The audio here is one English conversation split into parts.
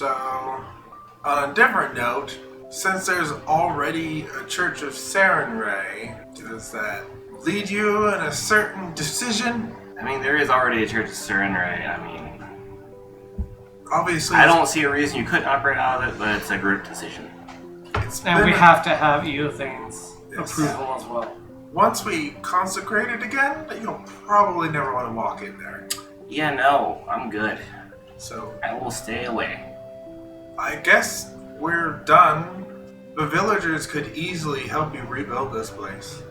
So, on a different note, since there's already a Church of Sarenrae, does that lead you in a certain decision? I mean, there is already a Church of Shenanigans. I mean, obviously, I don't see a reason you couldn't operate out of it, but it's a group decision. And we have to have Eothain's approval as well. Once we consecrate it again, you'll probably never want to walk in there. Yeah, no, I'm good. So I will stay away. I guess we're done. The villagers could easily help you rebuild this place.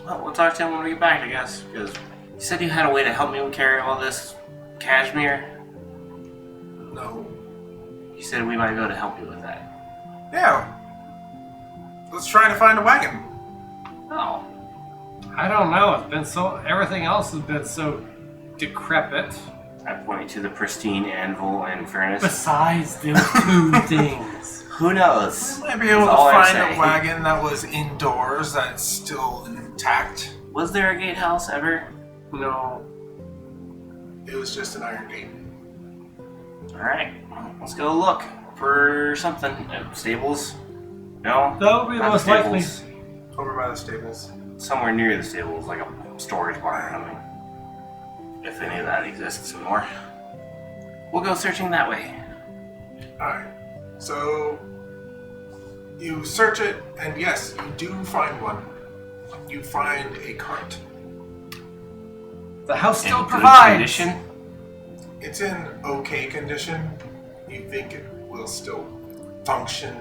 Well, we'll talk to him when we get back, I guess, because you said you had a way to help me carry all this cashmere. No. You said we might be able to help you with that. Yeah. Let's try to find a wagon. Oh. I don't know. It's been so. Everything else has been so decrepit. I point to the pristine anvil and furnace. Besides those two things. Who knows? We might be able to That's all find I'm a saying. wagon that was indoors that's still intact. Was there a gatehouse ever? No. It was just an iron gate. Alright, let's go look for something. Stables? No? That would be the Not most the likely. stables. Over by the stables. Somewhere near the stables, like a storage barn or something. If any of that exists anymore. We'll go searching that way. Alright. So, you search it, and yes, you do find one. You find a cart. The house still In good provides. condition? It's in okay condition. You think it will still function,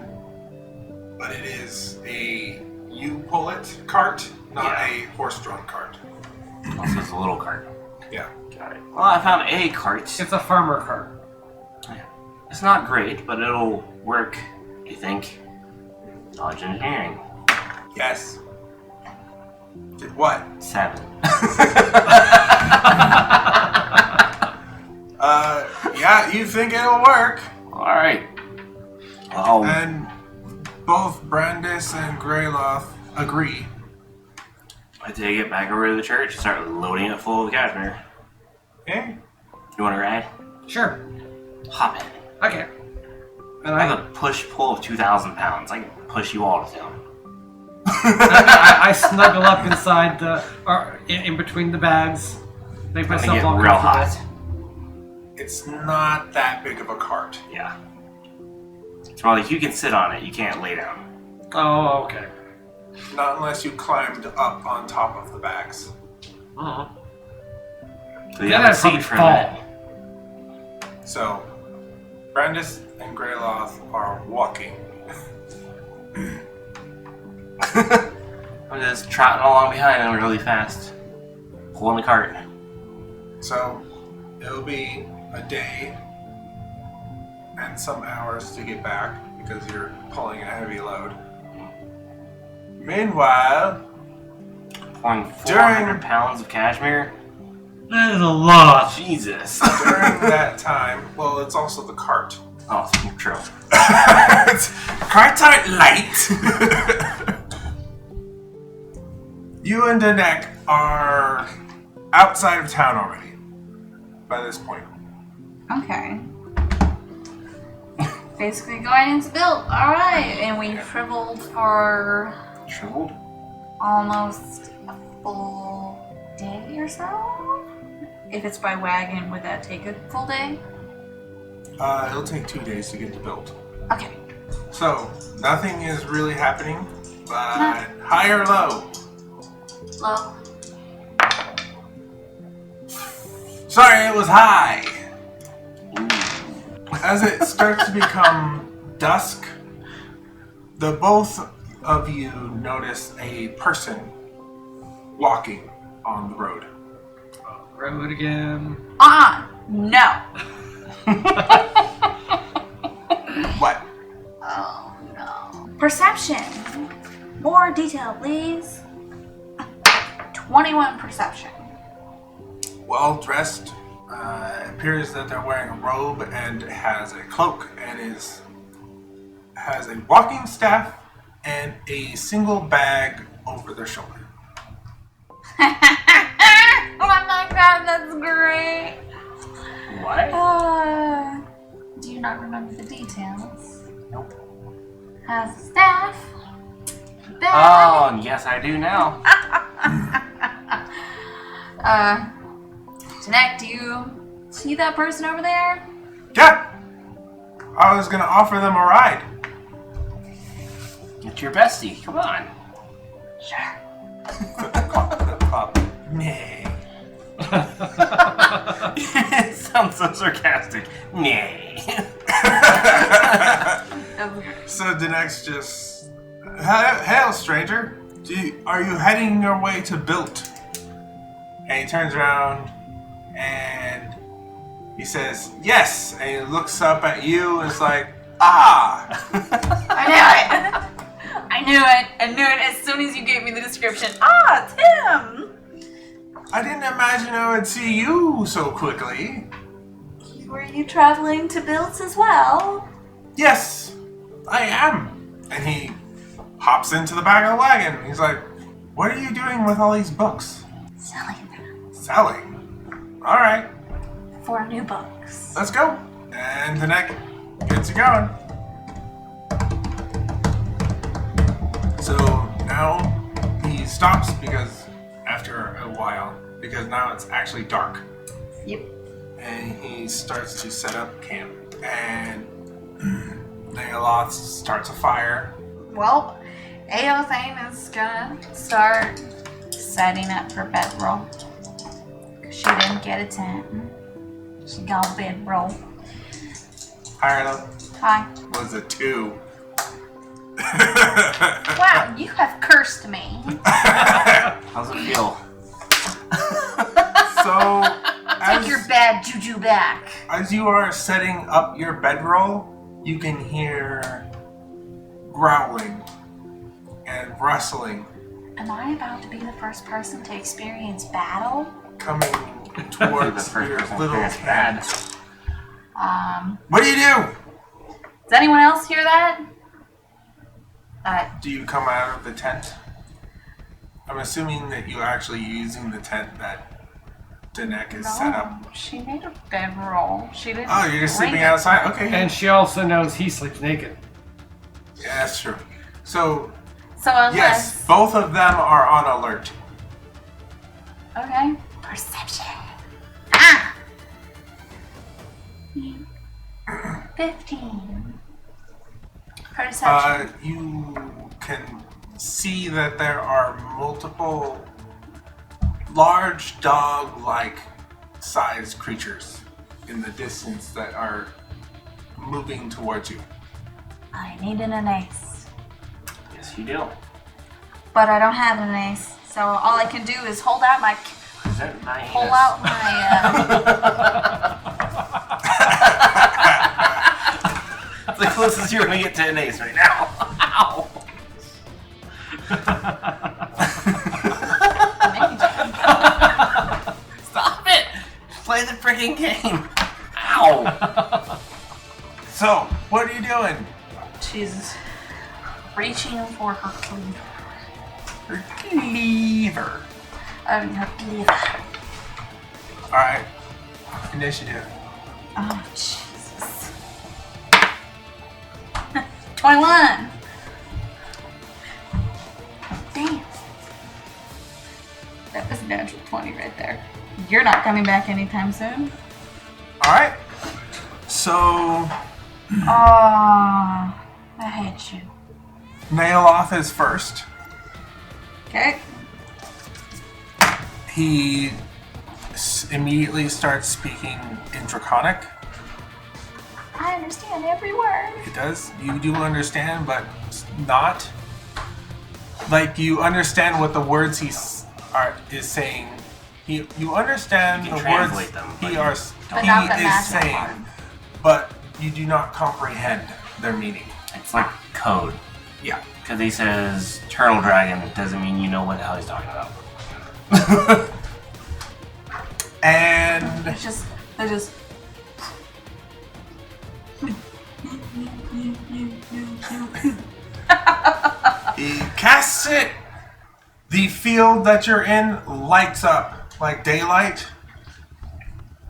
but it is a you-pull-it cart, not a horse-drawn cart. Also, it's a little cart. Yeah. Got it. Well, I found a cart. It's a farmer cart. It's not great, but it'll work, you think. Knowledge engineering. Yes. Did what? 7. Yeah, you think it'll work. Alright. Well, And both Brandis and Greyloth agree. I take it back over to the church and start loading it full of cashmere. Okay? You want to ride? Sure. Hop in. Okay. And I have a push-pull of 2,000 pounds. I can push you all to town. I snuggle up inside the, or in between the bags. Make It's gonna myself get all real comfortable. hot. It's not that big of a cart. Yeah. It's more like you can sit on it, you can't lay down. Oh, okay. Not unless you climbed up on top of the bags. Uh-huh. So you Then have a I'd probably seat for fall. that. So, Brandis and Greyloth are walking. I'm just trotting along behind them really fast. Pulling the cart. So, it'll be a day and some hours to get back because you're pulling a heavy load. Meanwhile, Pouring 400 pounds of cashmere? That is a lot. Jesus. during that time, well, it's also the cart. Oh, true. Carts aren't light. You and Danek are outside of town already by this point. Okay. Basically going into Bildt. Alright. And we shriveled for Shriveled? almost a full day or so? If it's by wagon, would that take a full day? It'll take 2 days to get to Bildt. Okay. So, nothing is really happening, but high or low? Low. Sorry, it was high. As it starts to become dusk, the both of you notice a person walking on the road. Road again. No. What? Oh no. Perception. More detail, please. 21 perception. Well dressed. It appears that they're wearing a robe and has a cloak and has a walking staff and a single bag over their shoulder. Oh my god, that's great. What? Do you do not remember the details. Nope. Has a staff. Bag. Oh, yes, I do now. Jukedeck, do you see that person over there? Yeah. I was gonna offer them a ride. It's your bestie. Come on. Sure. Nay. It sounds so sarcastic. Nay. So Jukedeck's just, hail, stranger. Are you heading your way to Bildt? And he turns around and he says, yes. And he looks up at you and is like, ah. I knew it as soon as you gave me the description. Ah, Tim! I didn't imagine I would see you so quickly. Were you traveling to Bildt as well? Yes, I am. And he hops into the back of the wagon. He's like, what are you doing with all these books? Selling them. Selling. All right, For new books. let's go. And Jukedeck gets you going. So now he stops because after a while, because now it's actually dark. Yep. And he starts to set up camp. And Nayoloth starts a fire. Well, Eothain is gonna start setting up for bedroll. She didn't get a tent. She got bedroll. Ireland Hi. was a 2. Wow, you have cursed me. How's it feel? So, Take your bad juju back. as you are setting up your bedroll, you can hear growling and rustling Am I about to be the first person to experience battle? coming The towards first your person little feels cat. bad. What do you do? Does anyone else hear that? Do you come out of the tent? I'm assuming that you're actually using the tent that Jukedeck is set up. She made a bedroll. She didn't. Oh, you're just bring sleeping it. outside? Okay. And she also knows he sleeps naked. Yeah, that's true. So, So unless. yes, both of them are on alert. Okay. Perception. Ah! 15. Perception. You can see that there are multiple large dog-like sized creatures in the distance that are moving towards you. I need an ace. Yes, you do. But I don't have an ace. So all I can do is hold out my. Present my Pull anus. out my. That's the closest you're gonna get to an ace right now. Ow! Stop it! Play the freaking game. Ow! So, what are you doing? She's reaching for her cleaver. Her cleaver. Her cleaver. Alright. Initiative. Oh, Jesus. 21. Damn. That was a natural 20 right there. You're not coming back anytime soon. Alright. So, Oh, I hate you. Nayoloth is first. Okay. He immediately starts speaking in Draconic. I understand every word. It does. You do understand, but not. Like, you understand what the words is saying. You understand You can the translate words them, he but not the is massive saying, part. but you do not comprehend their meaning. It's like code. Yeah. Because he says turtle dragon doesn't mean you know what the hell he's talking about. And I just. he casts it. The field that you're in lights up like daylight.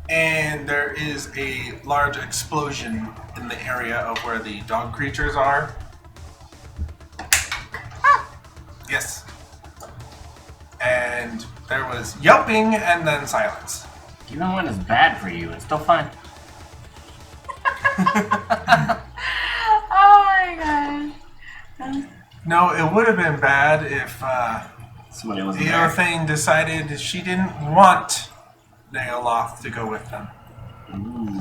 and there is a large explosion in the area of where the dog creatures are. Yes. And there was yelping and then silence. Even when it's bad for you, it's still fun. Oh my god. No, it would have been bad if Somebody wasn't there. Eothain decided she didn't want Nayoloth to go with them. Ooh.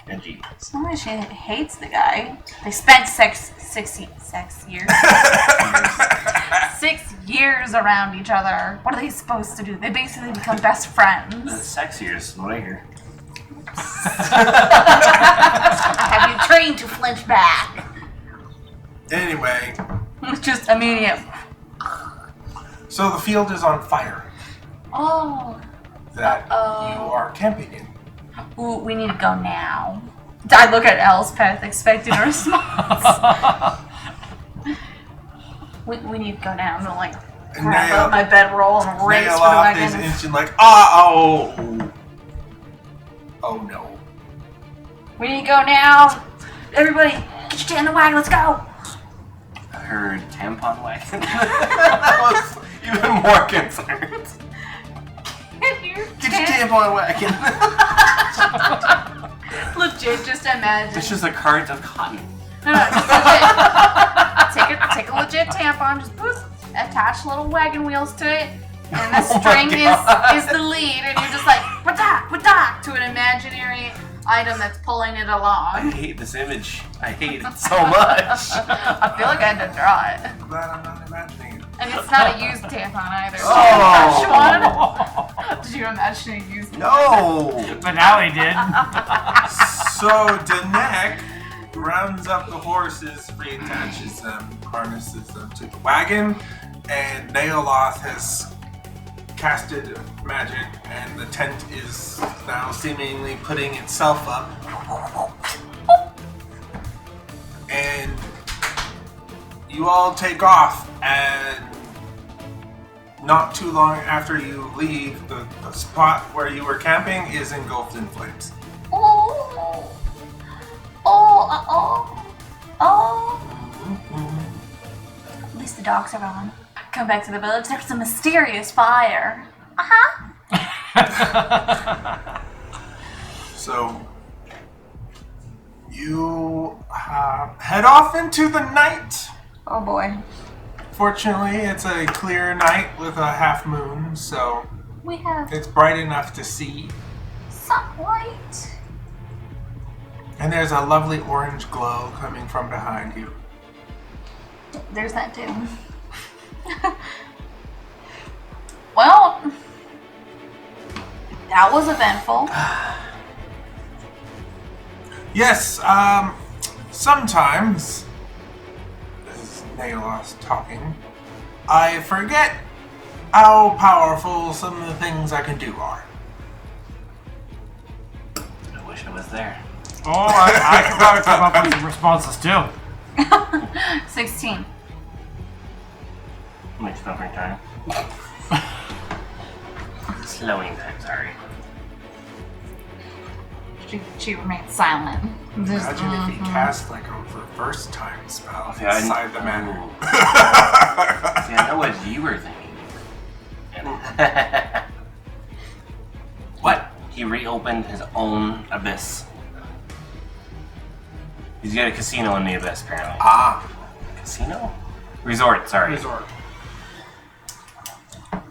Edgy. It's not like she hates the guy. They spent 6 years. 6 years around each other. What are they supposed to do? They basically become best friends. Sexier is what I hear. Have you trained to flinch back? Anyway, Just immediate. so the field is on fire Oh. that Uh-oh. you are camping in. Ooh, we need to go now. I look at Elspeth, expecting a response. we need to go now. I'm gonna like grab up my bedroll and race for the Nayoloth is wagon. instant like, oh no. We need to go now. Everybody, get your tail in the wagon. Let's go. I heard tampon wagon. That was even more concerned. Get your Get your tampon wagon. Legit, just imagine. It's just a cart of cotton. No, just legit. Take a legit tampon, just poof, attach little wagon wheels to it, and the string is the lead, and you're just like, wadak, to an imaginary item that's pulling it I along. hate this image. I hate it so much. I feel like I had to draw it. I'm glad I'm not imagining it. And it's not a used tampon either. Oh. Fresh one. Did you imagine a used one? No. But now he did. So Danek rounds up the horses, reattaches them, harnesses them to the wagon, and Nayoloth has casted magic, and the tent is now seemingly putting itself up. And you all take off, and not too long after you leave, the spot where you were camping is engulfed in flames. At least the dogs are gone. Come back to the village. There's a mysterious fire. So you head off into the night. Oh boy. Fortunately, it's a clear night with a half moon, so We have it's bright enough to see. sunlight. And there's a lovely orange glow coming from behind you. There's that too. Well, that was eventful. Yes, sometimes, this is Nayoloth talking, I forget how powerful some of the things I can do are. I wish I was there. Oh, I can probably come up with some responses too. 16. Makes stuffing time. Slowing time, sorry. She remains silent. Just, Imagine if he cast like a reverse time spell See, I- inside the man. See, I know what you were thinking. What? He reopened his own abyss. He's got a casino in the abyss, apparently. Ah, Casino? Resort, sorry. resort.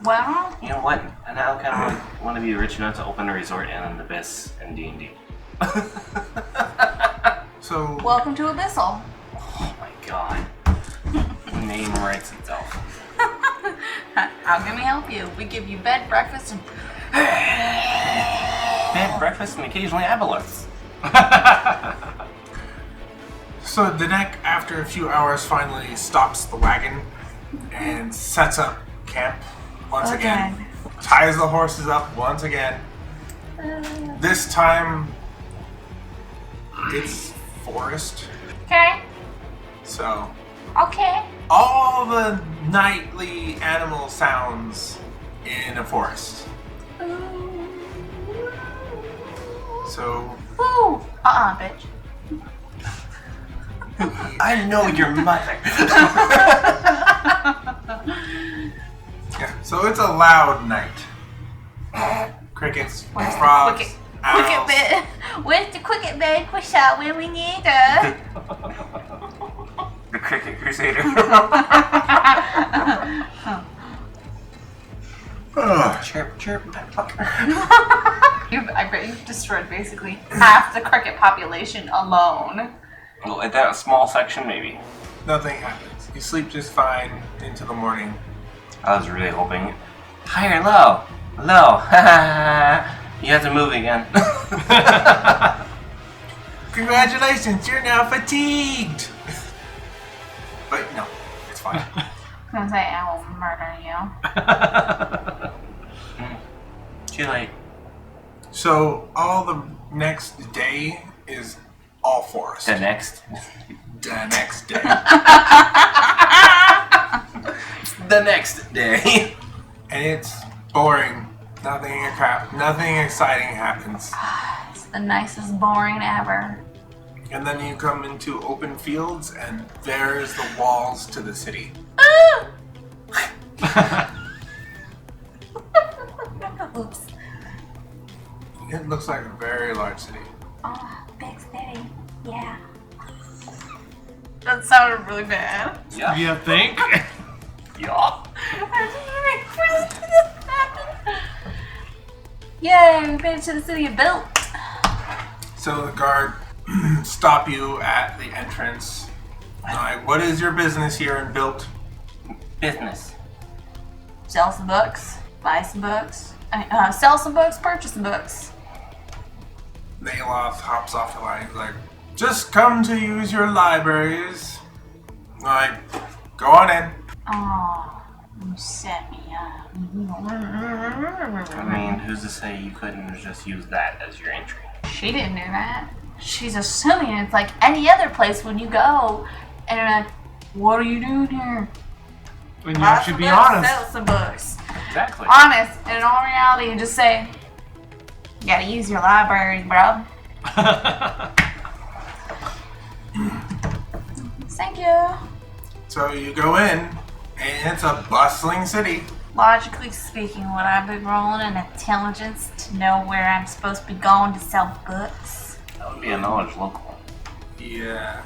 Well, You know what? I now kind of want to be rich enough to open a resort in an abyss in D&D. So, welcome to Abyssal. Oh my god. The name writes itself. How can we help you? We give you bed, breakfast, and Bed, breakfast, and occasionally aboleths. so Danek, after a few hours, finally stops the wagon and sets up camp once again. Ties the horses up once again. This time, it's forest. Okay. So, Okay. all the nightly animal sounds in a forest. So Woo! Bitch. I know your mother. yeah, so it's a loud night. Crickets, frogs, owls. Bed? Where's the cricket bed? Push out when we need her. The Cricket Crusader. Chirp, chirp, motherfucker. I bet you've destroyed basically half the cricket population alone. Well, at that small section, maybe. Nothing happens. You sleep just fine into the morning. I was really hoping. High or low? Low. You have to move again. Congratulations, you're now fatigued. But no, it's fine. I'm gonna say I will murder you. Too late. So all the next day is all forest. The next day. The next day. And it's boring. Nothing exciting happens. It's the nicest boring ever. And then you come into open fields, and there's the walls to the city. Oops. It looks like a very large city. Oh, big city. Yeah. That sounded really bad. Yeah. You think? Yeah. Yay, we made it to the city of Bildt. So the guard stop you at the entrance. Like, what is your business here in Bildt? Business. Sell some books, buy some books. Sell some books, purchase some books. Nayoloth hops off the line. He's like, just come to use your libraries. Like, go on in. Oh, you set me up. I mean, who's to say you couldn't just use that as your entry? She didn't do that. She's assuming it's like any other place when you go. And you're like, what are you doing here? When you Buy should some be books, honest. Sell some books. Exactly. Honest. And in all reality, you just say, you gotta use your library, bro. Thank you. So you go in, and it's a bustling city. Logically speaking, would I be rolling an intelligence to know where I'm supposed to be going to sell books? That would be a knowledge local. Yeah.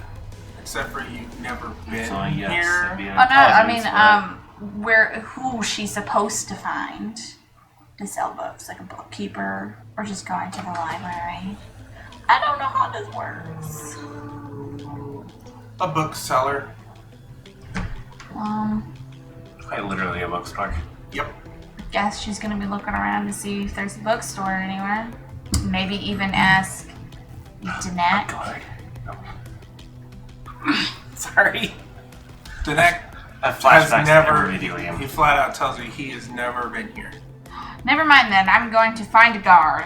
Except for you've never been So yes, it'd here. be an Oh no, I intelligence mean, who she's supposed to find to sell books, like a bookkeeper, or just going to the library. I don't know how this works. A bookseller. Quite literally a bookstore. Yep. Guess she's gonna be looking around to see if there's a bookstore anywhere. Maybe even ask Danak. God. Sorry. Danek That has flashbacks to never. every video game. He flat out tells you he has never been here. Never mind then, I'm going to find a guard.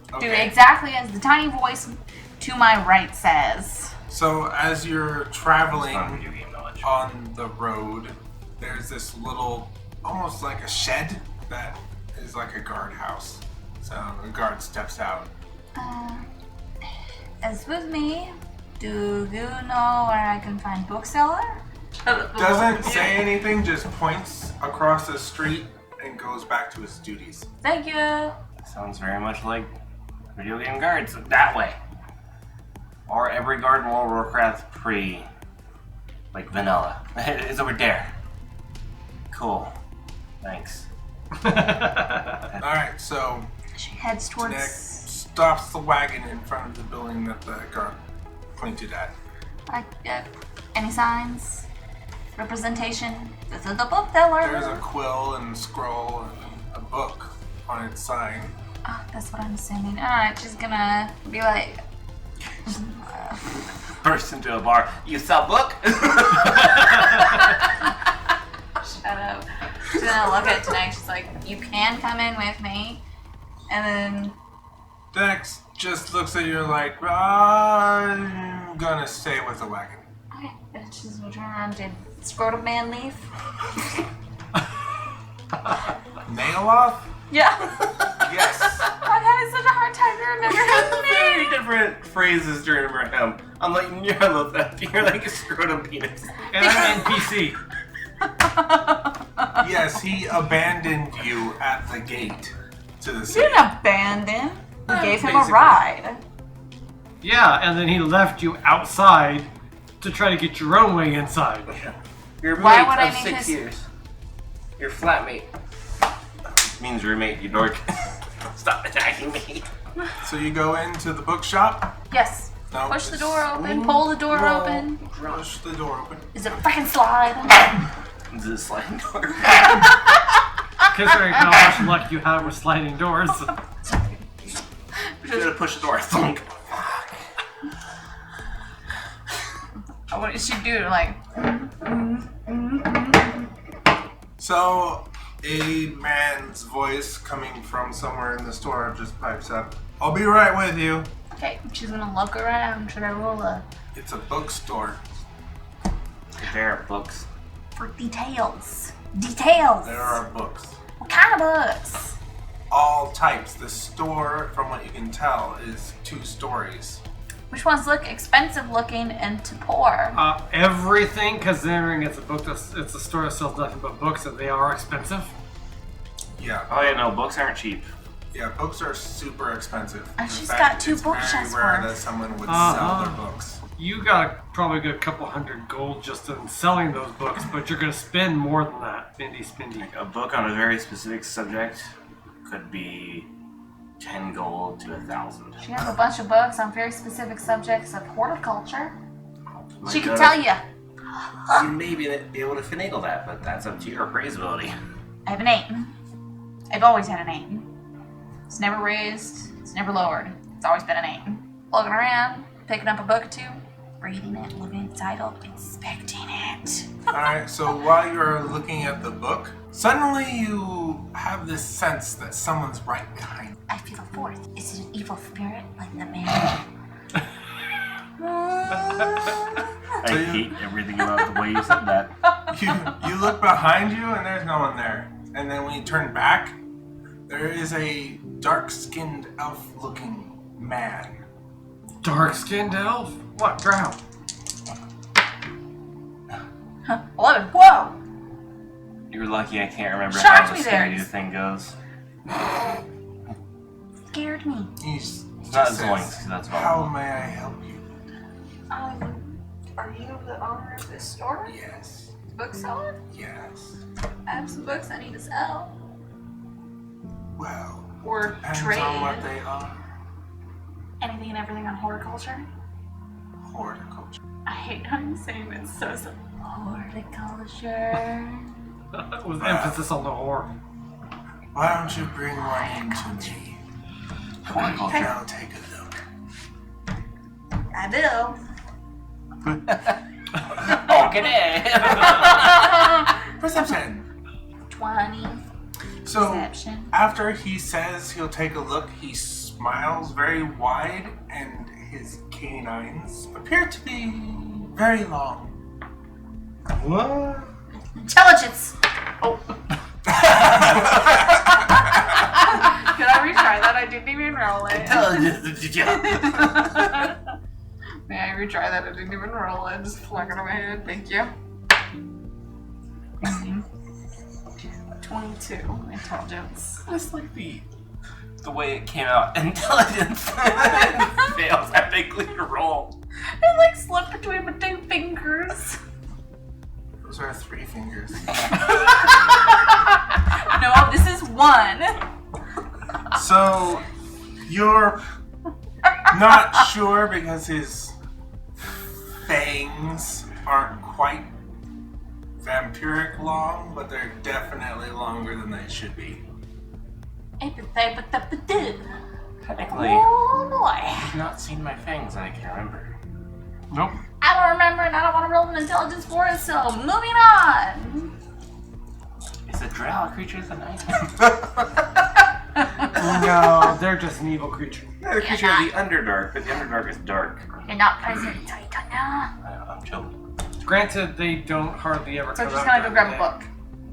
Do Okay. exactly as the tiny voice to my right says. So as you're It's traveling not video game knowledge. on the road, there's this little, almost like a shed that is like a guardhouse. So the guard steps out. Excuse me, do you know where I can find bookseller? Doesn't say anything, just points across the street and goes back to his duties. Thank you. Sounds very much like video game guards that way. Or every guard in World of Warcraft pre, like vanilla. It's over there. Cool. Thanks. Alright, so She heads Danek towards. stops the wagon in front of the building that the guard pointed at. Any signs? Representation? This is the bookseller. There's a quill and scroll and a book on its sign. Oh, that's what I'm assuming. Alright, she's gonna be like, Burst into a bar. You sell book? shut up. She's gonna look at it tonight. She's like, you can come in with me. And then, Danek just looks at you like, I'm gonna stay with the wagon. okay, and she's gonna turn around. Did Scrotum Man leave? Nayoloth? Yeah. Yes. I'm having such a hard time to remember his Very name. different phrases to remember him. Unlike Nayoloth, you're like a scrotum penis. And I'm an NPC. Yes, he abandoned you at the gate to the You city. didn't abandon. You gave him a Basically. ride. Yeah, and then he left you outside to try to get your own way inside. Your Why roommate would I of make 6 this- years. Your flatmate. Means roommate, you dork. Stop attacking me. So you go into the bookshop. Yes. No, Push the it's- door open. Pull the door open. Push the door open. Is it a freaking slide? This is a sliding door. Considering how much luck you have with sliding doors. We should have pushed the door. Thunk. What did she do? Like, So a man's voice coming from somewhere in the store just pipes up. I'll be right with you. okay, she's gonna look around. Should I roll It's a bookstore. There are books. for details? Details. There are books. What kind of books? All types. The store, from what you can tell, is 2 stories. Which ones look expensive looking and to poor? Everything, considering it's a store that sells nothing but books, and they are expensive. Yeah. Oh yeah, no, books aren't cheap. Yeah, books are super expensive. And In she's fact, got 2 it's bookshelves very rare worth. that someone would Uh-huh. sell their books. You got probably a good couple hundred gold just in selling those books, but you're going to spend more than that. Spindy. A book on a very specific subject could be 10 gold to 1,000. She has a bunch of books on very specific subjects of horticulture. Might She can go tell to- you. You may be able to finagle that, but that's up to your appraisability. I have an 8. I've always had an 8. It's never raised. It's never lowered. It's always been an 8. Looking around, picking up a book or 2, reading it, looking at the title, inspecting it. Alright, so while you're looking at the book, suddenly you have this sense that someone's right behind I feel a 4th. Is it an evil spirit like the man? I hate everything about the way you said that. you. You look behind you and there's no one there. And then when you turn back, there is a dark-skinned elf-looking man. Dark-skinned elf? What? Drow? 11. Whoa! You're lucky I can't remember Shocked how me the there. Scooby-Doo thing goes. Scared me. He's It's not just Zoinks, says, 'cause that's how wrong. may I help you? Are you the owner of this store? Yes. Bookseller? Yes. I have some books I need to sell. Well, Or depends trade. on what they are. Anything and everything on horticulture? Horticulture. I hate how you're saying it so horticulture. With emphasis on the whore. Why don't you bring one in to me? Horticulture. And I'll take a look. I will. Okay. Perception. 20. So, Perception. after he says he'll take a look, he smiles very wide, and his canines appear to be very long. What? Intelligence! Oh. Could I retry that? I didn't even roll it. May I retry that? I didn't even roll it. Just flung it in my head. Thank you. 22. Intelligence. It's like the way it came out. Intelligence fails epically to roll. It like slipped between my 2 fingers. Those are 3 fingers. No, this is 1. So, you're not sure because his fangs aren't quite vampiric long, but they're definitely longer than they should be. Technically, Oh boy. I've not seen my fangs and I can remember. Nope. I don't remember and I don't want to roll an intelligence for it, so moving on. Is a drow a creature of the night? No, they're just an evil creature. They're a creature of the Underdark, but the Underdark is dark. You're not present until you don't know. I'm joking. Granted, they don't hardly ever So come just out gonna go grab a during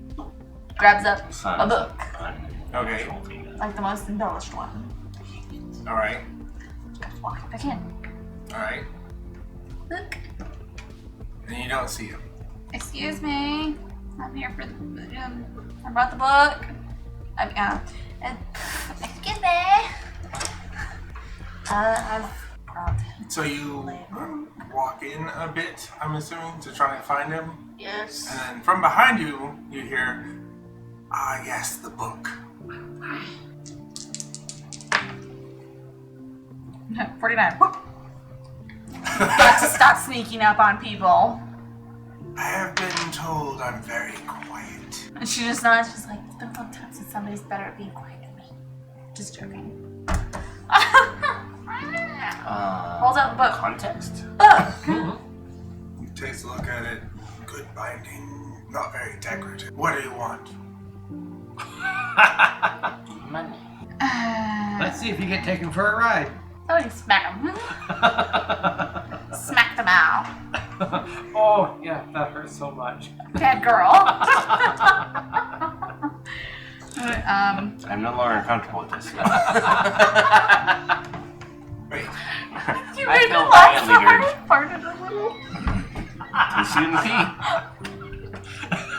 the book. Grabs up Son a is book. Okay. unnatural to you. like the most embellished one. All right. Just gotta walk back in. All right. Look. And you don't see him. Excuse me. I'm here for the. I brought the book. Excuse me. I've brought. So you walk in a bit, I'm assuming, to try and find him. Yes. And then from behind you, you hear, "Ah, yes, the book." 49. Got to stop sneaking up on people. I have been told I'm very quiet. And she just nods. She's like, it's been a long time since somebody's better at being quiet than me. Just joking. Hold out the book. Context? Book. You take a look at it. Good binding, not very decorative. What do you want? Money. Let's see if you get taken for a ride. Oh, you smack him. Smack them out. Oh, yeah, that hurts so much. Bad girl. I'm no longer comfortable with this. Wait. You I made me feel laugh so violated. hard I farted a little. You shouldn't pee.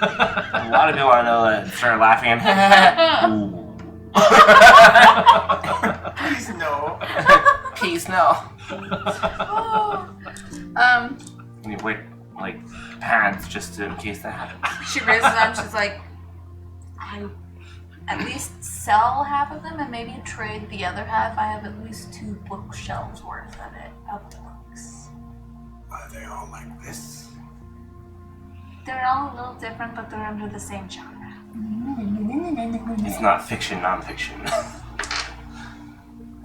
A lot of people I know that start laughing. Ooh. Please no. Peace, no. And you wait, like, pads just in case that happens. She raises them. She's like, I at least sell half of them and maybe trade the other half. I have at least 2 bookshelves worth of books. Are they all like this? They're all a little different, but they're under the same genre. It's not fiction, non-fiction.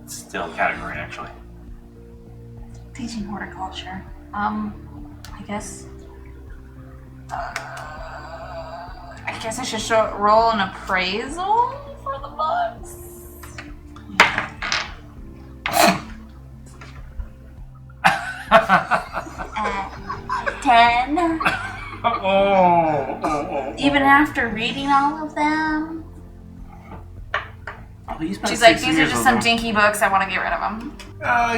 It's still a category, actually. Teaching horticulture. I guess I should roll an appraisal for the books. 10. Even after reading all of them. Oh, you spent She's like, 6 these are years just with some them. dinky books. I want to get rid of them.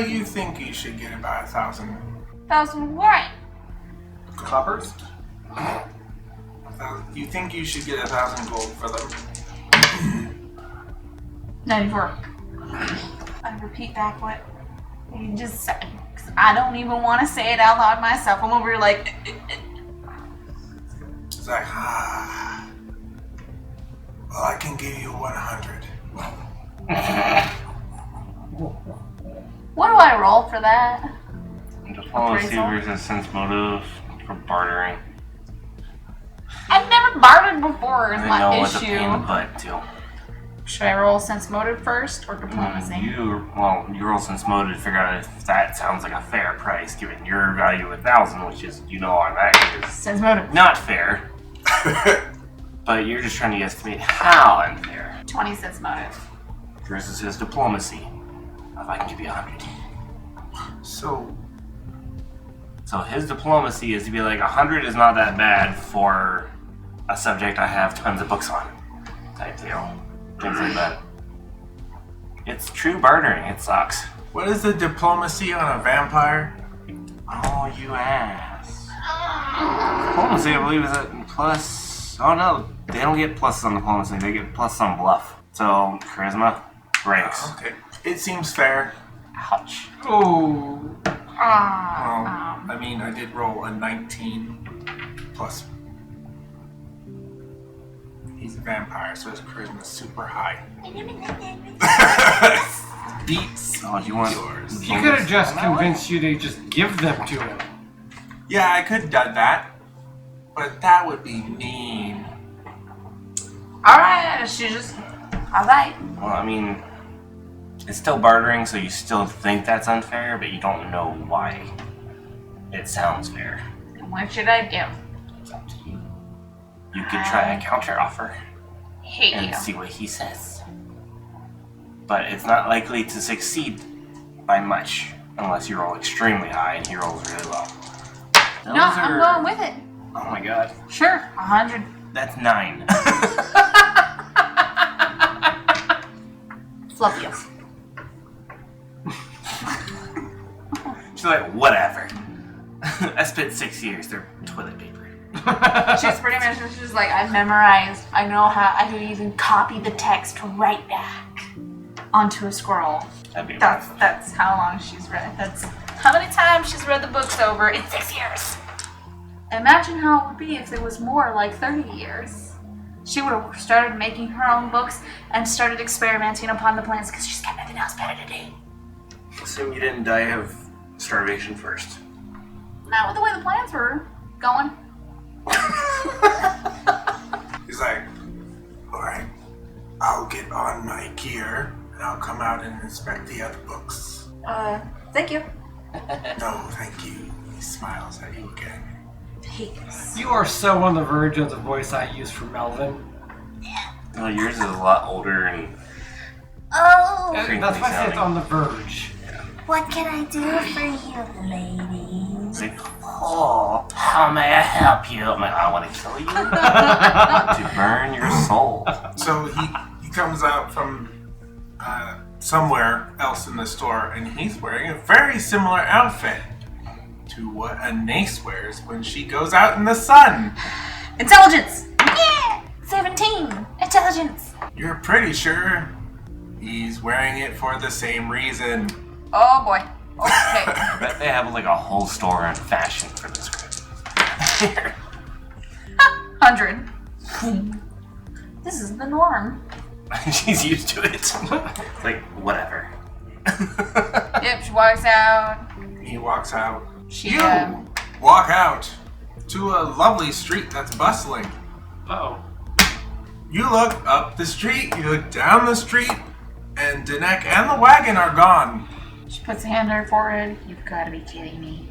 You think you should get about 1,000? 1,000 what? Coppers? You think you should get 1,000 gold for them? 94. I repeat back what you just said. 'Cause I don't even want to say it out loud myself. I'm over here like. It's like, well, I can give you 100. What do I roll for that? Diplomacy Appraisal? versus sense motive for bartering. I've never bartered before. Is I my know it's a pain in the issue. butt, too. Should I roll sense motive first or diplomacy? You roll sense motive to figure out if that sounds like a fair price, given your value of 1,000, which is, automatically is Sense motive. not fair. But you're just trying to estimate how unfair. 20 sense motive. Versus his diplomacy. If I can give you 100. So, So his diplomacy is to be like, 100 is not that bad for a subject I have tons of books on. Type deal. Things like that. It's true bartering. It sucks. what is the diplomacy on a vampire? Oh, you ass. Diplomacy, I believe, is at plus... Oh, no. They don't get pluses on diplomacy. They get plus on bluff. So, charisma ranks. Okay. It seems fair. Ouch. Oh. Well, I mean, I did roll a 19 plus. He's a vampire, so his charisma's super high. Beats Oh, do you want yours. He could have just convinced you to just give them to him. Yeah, I could have done that, but that would be mean. Alright, she just. Alright. Well, I mean, it's still bartering, so you still think that's unfair, but you don't know why it sounds fair. What should I do? It's up to you. You could try a counter offer Hate and you. see what he says. But it's not likely to succeed by much unless you roll extremely high and he rolls really low. No, I'm going with it. Oh my god. Sure, 100. That's 9. Fluff you. She's like, whatever. I spent 6 years. They're toilet paper. She's pretty much she's like, I've memorized. I know how. I can even copy the text right back onto a scroll. That'd be That's how long she's read. That's how many times she's read the books over in 6 years. Imagine how it would be if it was more like 30 years. She would have started making her own books and started experimenting upon the plants because she's got nothing else better to do. Assume you didn't die of starvation first. Not with the way the plants were going. He's like, alright, I'll get on my gear and I'll come out and inspect the other books. Thank you. No, thank you. He smiles at you again. Thanks. You are so on the verge of the voice I used for Melvin. Well, yours is a lot older and Oh, That's why I say it's on the verge. what can I do for you, ladies? it's like, oh, how may I help you? I'm like, I want to kill you. To burn your soul. So he comes out from somewhere else in the store and he's wearing a very similar outfit to what a Nace wears when she goes out in the sun. Intelligence! Yeah! 17! Intelligence! You're pretty sure he's wearing it for the same reason. Oh boy. Okay. I bet they have like a whole store on fashion for this crap. 100. This is the norm. She's used to it. It's like, whatever. Yep, she walks out. He walks out. She, You walk out to a lovely street that's bustling. Uh-oh. You look up the street, you look down the street, and Danek and the wagon are gone. She puts a hand on her forehead. You've got to be kidding me.